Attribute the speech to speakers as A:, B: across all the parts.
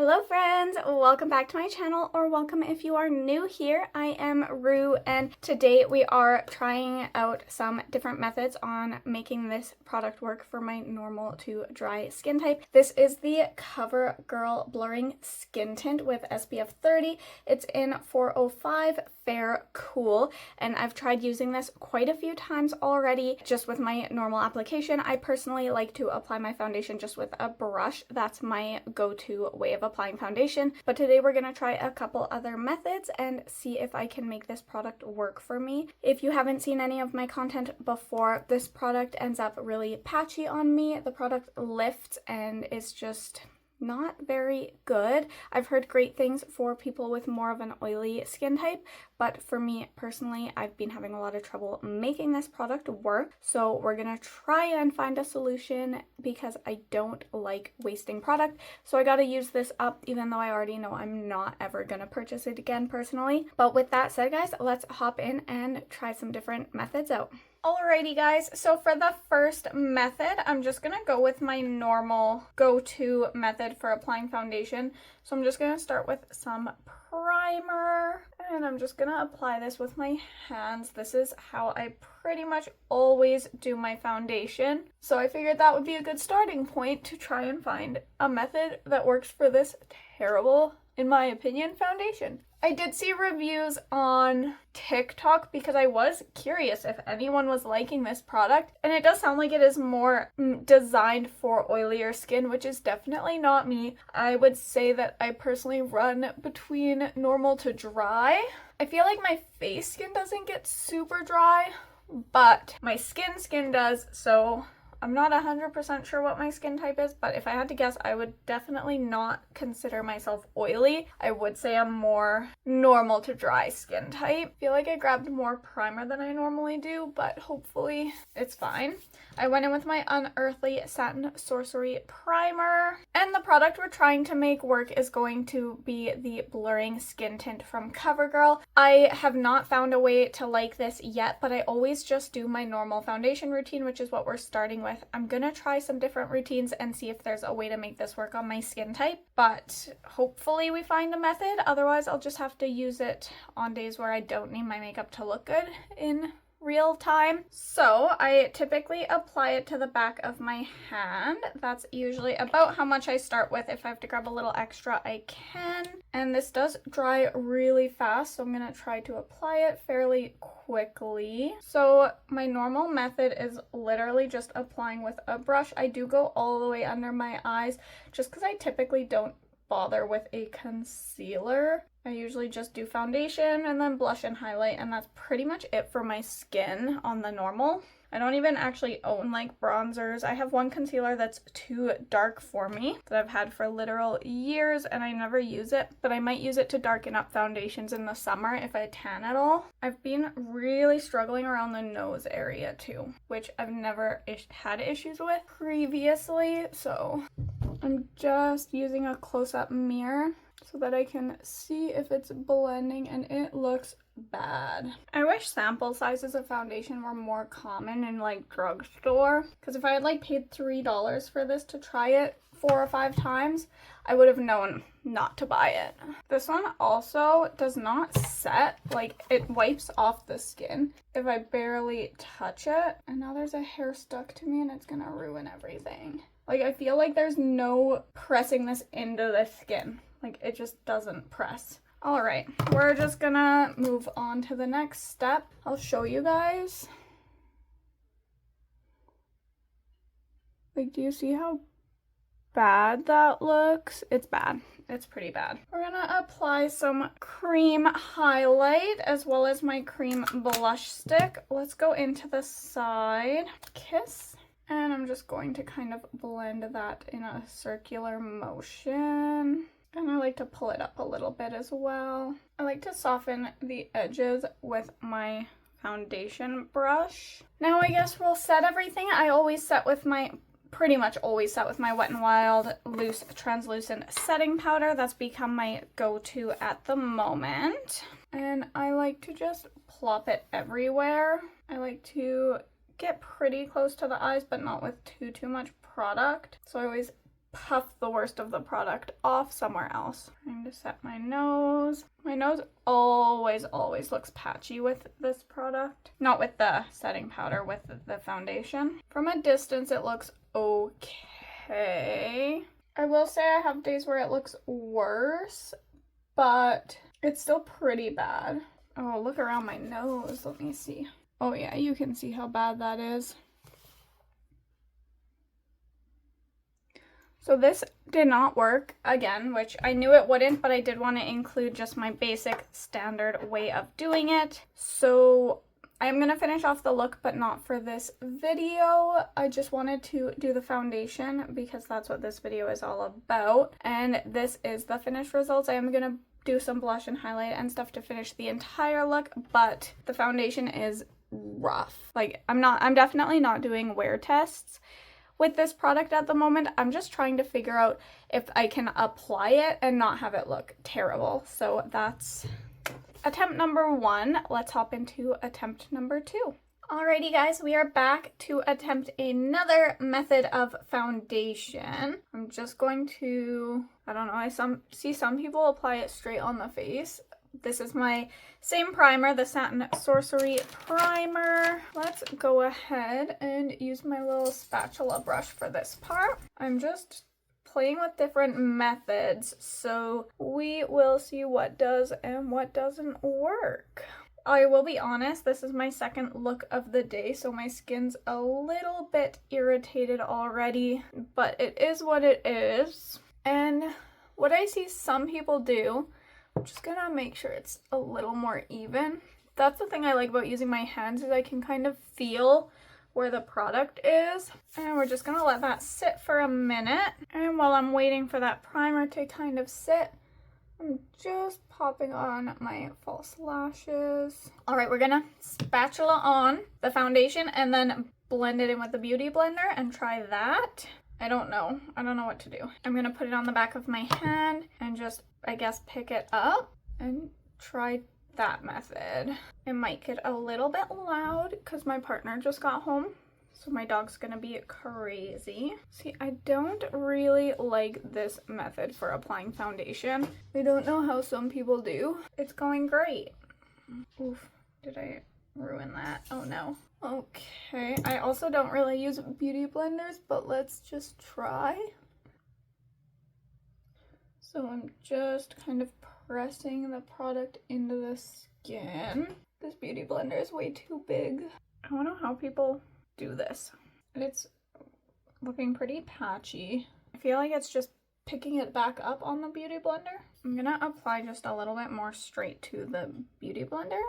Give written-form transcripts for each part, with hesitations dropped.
A: Hello friends, welcome back to my channel, or welcome if you are new here. I am Rue, and today we are trying out some different methods on making this product work for my normal to dry skin type. This is the Covergirl Blurring Skin Tint with SPF 30. It's in 405 Fair Cool, and I've tried using this quite a few times already just with my normal application. I personally like to apply my foundation just with a brush. That's my go-to way of applying foundation, but today we're going to try a couple other methods and see if I can make this product work for me. If you haven't seen any of my content before, this product ends up really patchy on me. The product lifts and is just not very good. I've heard great things for people with more of an oily skin type, but for me personally, I've been having a lot of trouble making this product work. So we're gonna try and find a solution because I don't like wasting product. So I gotta use this up, even though I already know I'm not ever gonna purchase it again personally. But with that said, guys, let's hop in and try some different methods out. Alrighty guys, so for the first method, I'm just going to go with my normal go-to method for applying foundation. So I'm just going to start with some primer, and I'm just going to apply this with my hands. This is how I pretty much always do my foundation. So I figured that would be a good starting point to try and find a method that works for this terrible, in my opinion, foundation. I did see reviews on TikTok because I was curious if anyone was liking this product, and it does sound like it is more designed for oilier skin, which is definitely not me. I would say that I personally run between normal to dry. I feel like my face skin doesn't get super dry, but my skin does, so I'm not 100% sure what my skin type is, but if I had to guess, I would definitely not consider myself oily. I would say I'm more normal to dry skin type. I feel like I grabbed more primer than I normally do, but hopefully it's fine. I went in with my Unearthly Satin Sorcery Primer, and the product we're trying to make work is going to be the Blurring Skin Tint from Covergirl. I have not found a way to like this yet, but I always just do my normal foundation routine, which is what we're starting with. I'm gonna try some different routines and see if there's a way to make this work on my skin type, but hopefully we find a method. Otherwise, I'll just have to use it on days where I don't need my makeup to look good in real time. So I typically apply it to the back of my hand. That's usually about how much I start with. If I have to grab a little extra, I can. And this does dry really fast, so I'm gonna try to apply it fairly quickly. So my normal method is literally just applying with a brush. I do go all the way under my eyes just because I typically don't bother with a concealer. I usually just do foundation and then blush and highlight, and that's pretty much it for my skin on the normal. I don't even actually own like bronzers. I have one concealer that's too dark for me that I've had for literal years and I never use it, but I might use it to darken up foundations in the summer if I tan at all. I've been really struggling around the nose area too, which I've never had issues with previously, so I'm just using a close-up mirror so that I can see if it's blending, and it looks bad. I wish sample sizes of foundation were more common in like drugstore, because if I had like paid $3 for this to try it 4 or 5 times, I would have known not to buy it. This one also does not set, like it wipes off the skin if I barely touch it, and now there's a hair stuck to me and it's gonna ruin everything. Like I feel like there's no pressing this into the skin. Like it just doesn't press. All right, we're just gonna move on to the next step. I'll show you guys. Like, do you see how bad that looks? It's bad. It's pretty bad. We're gonna apply some cream highlight as well as my cream blush stick. Let's go into the side. Kiss. And I'm just going to kind of blend that in a circular motion. And I like to pull it up a little bit as well. I like to soften the edges with my foundation brush. Now I guess we'll set everything. I always set with my, pretty much always set with my Wet n Wild Loose Translucent Setting Powder. That's become my go-to at the moment. And I like to just plop it everywhere. I like to get pretty close to the eyes, but not with too much product. So I always puff the worst of the product off somewhere else. Trying to set my nose. My nose always looks patchy with this product. Not with the setting powder, with the foundation. From a distance, it looks okay. I will say I have days where it looks worse, but it's still pretty bad. Oh, look around my nose. Let me see. Oh yeah, you can see how bad that is. So this did not work again, which I knew it wouldn't, but I did want to include just my basic standard way of doing it. So I'm going to finish off the look, but not for this video. I just wanted to do the foundation because that's what this video is all about. And this is the finished results. I am going to do some blush and highlight and stuff to finish the entire look, but the foundation is rough. Like, I'm definitely not doing wear tests with this product at the moment. I'm just trying to figure out if I can apply it and not have it look terrible. So that's attempt number 1. Let's hop into attempt number 2. Alrighty guys, we are back to attempt another method of foundation. I'm just going to, I don't know, I see some people apply it straight on the face. This is my same primer, the Satin Sorcery Primer. Let's go ahead and use my little spatula brush for this part. I'm just playing with different methods, so we will see what does and what doesn't work. I will be honest, this is my second look of the day, so my skin's a little bit irritated already, but it is what it is. And what I see some people do, I'm just gonna make sure it's a little more even. That's the thing I like about using my hands, is I can kind of feel where the product is. And we're just gonna let that sit for a minute. And while I'm waiting for that primer to kind of sit, I'm just popping on my false lashes. All right, we're gonna spatula on the foundation and then blend it in with the Beauty Blender and try that. I don't know what to do. I'm gonna put it on the back of my hand and just, I guess, pick it up and try that method. It might get a little bit loud because my partner just got home, so my dog's gonna be crazy. See, I don't really like this method for applying foundation. I don't know how some people do. It's going great. Oof, did I ruin that? Oh no. Okay, I also don't really use beauty blenders, but let's just try. So I'm just kind of pressing the product into the skin. This beauty blender is way too big. I don't know how people do this. It's looking pretty patchy. I feel like it's just picking it back up on the beauty blender. I'm gonna apply just a little bit more straight to the beauty blender.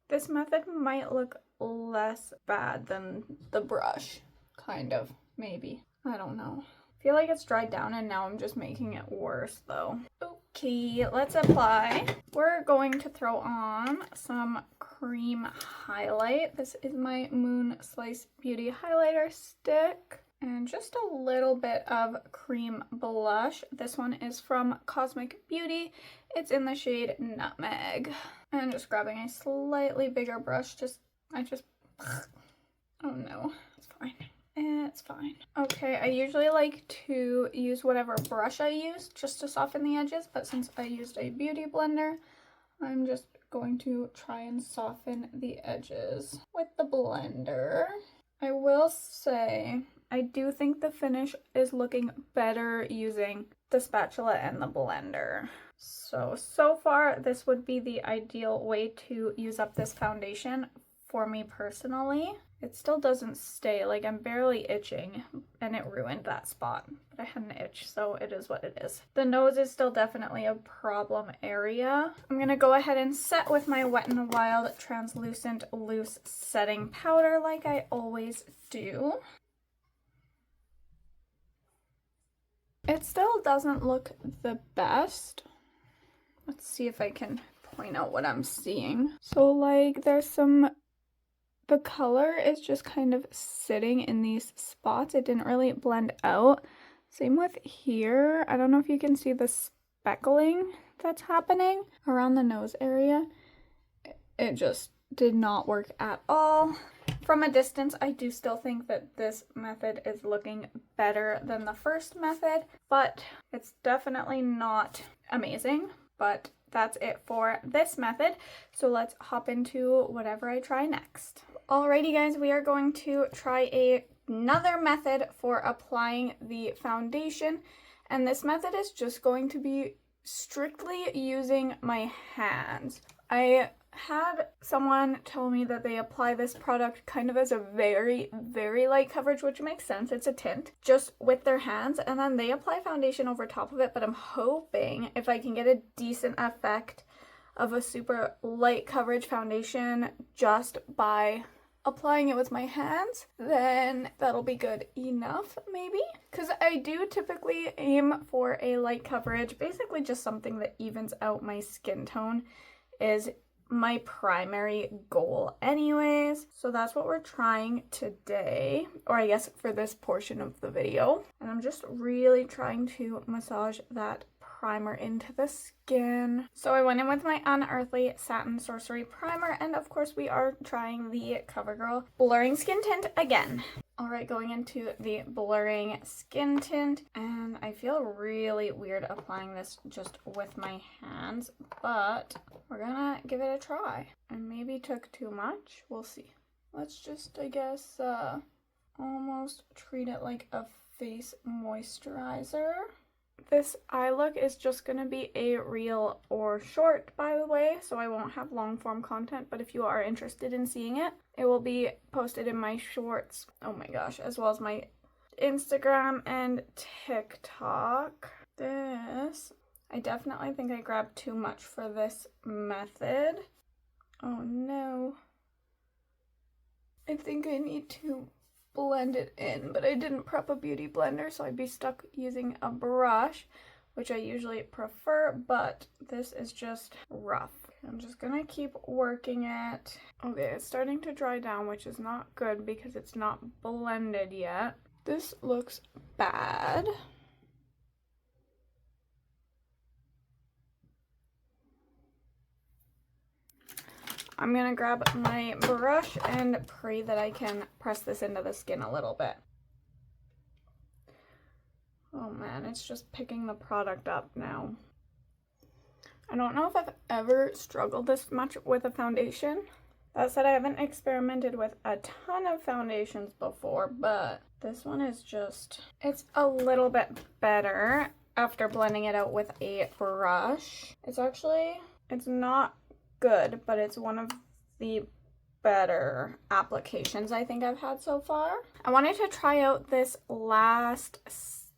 A: This method might look less bad than the brush, kind of, maybe. I don't know. I feel like it's dried down and now I'm just making it worse though. Okay, let's apply. We're going to throw on some cream highlight. This is my Moon Slice Beauty highlighter stick. And just a little bit of cream blush. This one is from Cosmic Beauty. It's in the shade Nutmeg. And just grabbing a slightly bigger brush, oh no, it's fine. It's fine. Okay, I usually like to use whatever brush I use just to soften the edges, but since I used a beauty blender, I'm just going to try and soften the edges with the blender. I will say, I do think the finish is looking better using the spatula and the blender. So far, this would be the ideal way to use up this foundation for me personally. It still doesn't stay, like I'm barely itching, and it ruined that spot. But I had an itch, so it is what it is. The nose is still definitely a problem area. I'm gonna go ahead and set with my Wet n Wild Translucent Loose Setting Powder like I always do. It still doesn't look the best. Let's see if I can point out what I'm seeing. So like there's the color is just kind of sitting in these spots. It didn't really blend out. Same with here. I don't know if you can see the speckling that's happening around the nose area. It just did not work at all. From a distance, I do still think that this method is looking better than the first method, but it's definitely not amazing. But that's it for this method. So let's hop into whatever I try next. Alrighty guys, we are going to try another method for applying the foundation. And this method is just going to be strictly using my hands. I had someone tell me that they apply this product kind of as a very, very light coverage, which makes sense. It's a tint, just with their hands, and then they apply foundation over top of it. But I'm hoping if I can get a decent effect of a super light coverage foundation just by applying it with my hands, then that'll be good enough, maybe. Because I do typically aim for a light coverage, basically just something that evens out my skin tone is my primary goal anyways. So that's what we're trying today, or I guess for this portion of the video. And I'm just really trying to massage that primer into the skin. So I went in with my Unearthly Satin Sorcery Primer, and of course we are trying the Covergirl Blurring Skin Tint again. Alright, going into the Blurring Skin Tint, and I feel really weird applying this just with my hands, but we're gonna give it a try. I maybe took too much, we'll see. Let's just, I guess, almost treat it like a face moisturizer. This eye look is just going to be a reel or short, by the way, so I won't have long form content, but if you are interested in seeing it, it will be posted in my shorts, oh my gosh, as well as my Instagram and TikTok. This, I definitely think I grabbed too much for this method. Oh no. I think I need to blend it in, but I didn't prep a beauty blender, so I'd be stuck using a brush, which I usually prefer, but this is just rough. I'm just gonna keep working it. Okay, it's starting to dry down, which is not good because it's not blended yet. This looks bad. I'm gonna grab my brush and pray that I can press this into the skin a little bit. Oh man, it's just picking the product up now. I don't know if I've ever struggled this much with a foundation. That said, I haven't experimented with a ton of foundations before, but this one is just, it's a little bit better after blending it out with a brush. It's not good, but it's one of the better applications I think I've had so far. I wanted to try out this last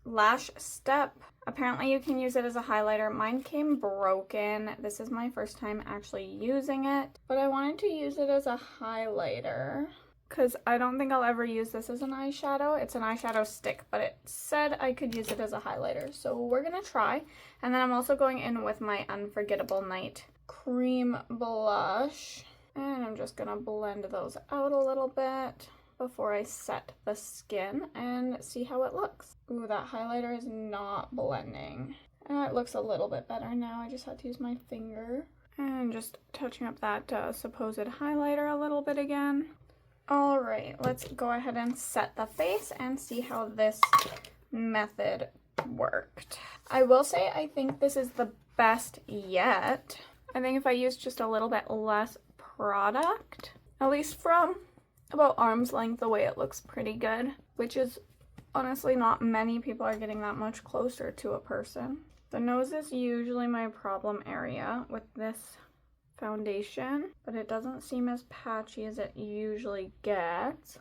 A: lash step. Apparently you can use it as a highlighter. Mine came broken. This is my first time actually using it, but I wanted to use it as a highlighter because I don't think I'll ever use this as an eyeshadow. It's an eyeshadow stick, but it said I could use it as a highlighter, so we're gonna try. And then I'm also going in with my Unforgettable Night cream blush, and I'm just gonna blend those out a little bit before I set the skin and see how it looks. Ooh, that highlighter is not blending. It looks a little bit better now. I just had to use my finger. And just touching up that supposed highlighter a little bit again. Alright, let's go ahead and set the face and see how this method worked. I will say I think this is the best yet. I think if I use just a little bit less product, at least from about arm's length away, it looks pretty good, which is honestly not many people are getting that much closer to a person. The nose is usually my problem area with this foundation, but it doesn't seem as patchy as it usually gets.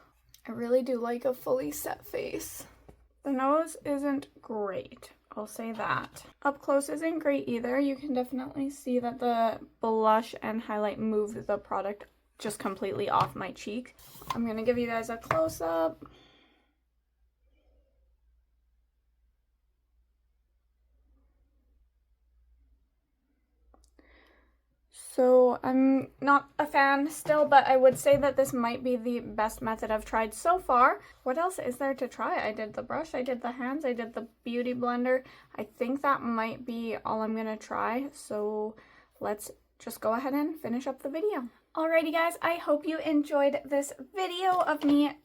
A: I really do like a fully set face. The nose isn't great, I'll say that. Up close isn't great either. You can definitely see that the blush and highlight moved the product just completely off my cheek. I'm gonna give you guys a close-up. So I'm not a fan still, but I would say that this might be the best method I've tried so far. What else is there to try? I did the brush, I did the hands, I did the beauty blender. I think that might be all I'm gonna try. So let's just go ahead and finish up the video. Alrighty guys, I hope you enjoyed this video of me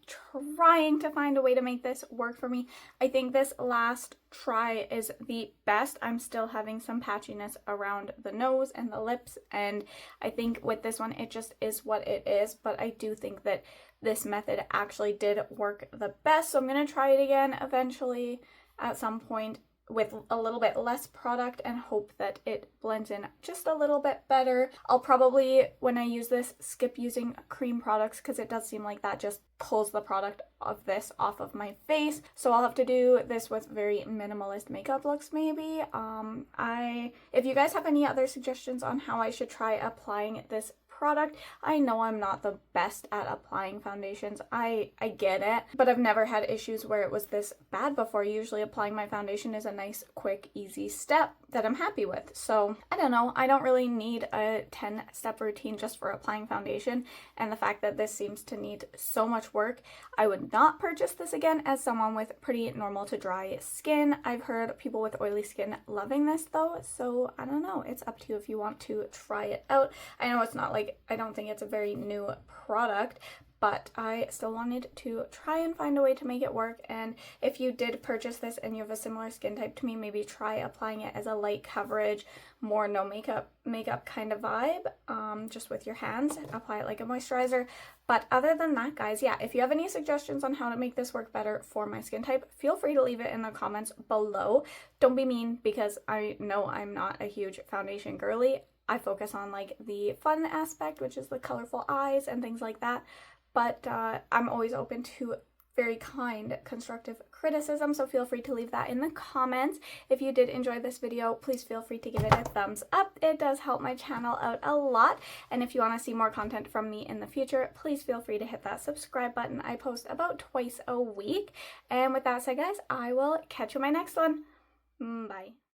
A: trying to find a way to make this work for me. I think this last try is the best. I'm still having some patchiness around the nose and the lips, and I think with this one it just is what it is, but I do think that this method actually did work the best, so I'm going to try it again eventually at some point with a little bit less product and hope that it blends in just a little bit better. I'll probably, when I use this, skip using cream products because it does seem like that just pulls the product of this off of my face. So I'll have to do this with very minimalist makeup looks maybe. If you guys have any other suggestions on how I should try applying this product, I know I'm not the best at applying foundations. I get it, but I've never had issues where it was this bad before. Usually applying my foundation is a nice, quick, easy step that I'm happy with. So I don't know, I don't really need a 10-step routine just for applying foundation, and the fact that this seems to need so much work, I would not purchase this again as someone with pretty normal to dry skin. I've heard people with oily skin loving this though, so I don't know, it's up to you if you want to try it out. I know it's not like, I don't think it's a very new product, but I still wanted to try and find a way to make it work. And if you did purchase this and you have a similar skin type to me, maybe try applying it as a light coverage, more no makeup kind of vibe, just with your hands. Apply it like a moisturizer. But other than that, guys, yeah, if you have any suggestions on how to make this work better for my skin type, feel free to leave it in the comments below. Don't be mean, because I know I'm not a huge foundation girly. I focus on like the fun aspect, which is the colorful eyes and things like that. But I'm always open to very kind, constructive criticism, so feel free to leave that in the comments. If you did enjoy this video, please feel free to give it a thumbs up. It does help my channel out a lot. And if you want to see more content from me in the future, please feel free to hit that subscribe button. I post about twice a week. And with that said, guys, I will catch you in my next one. Bye.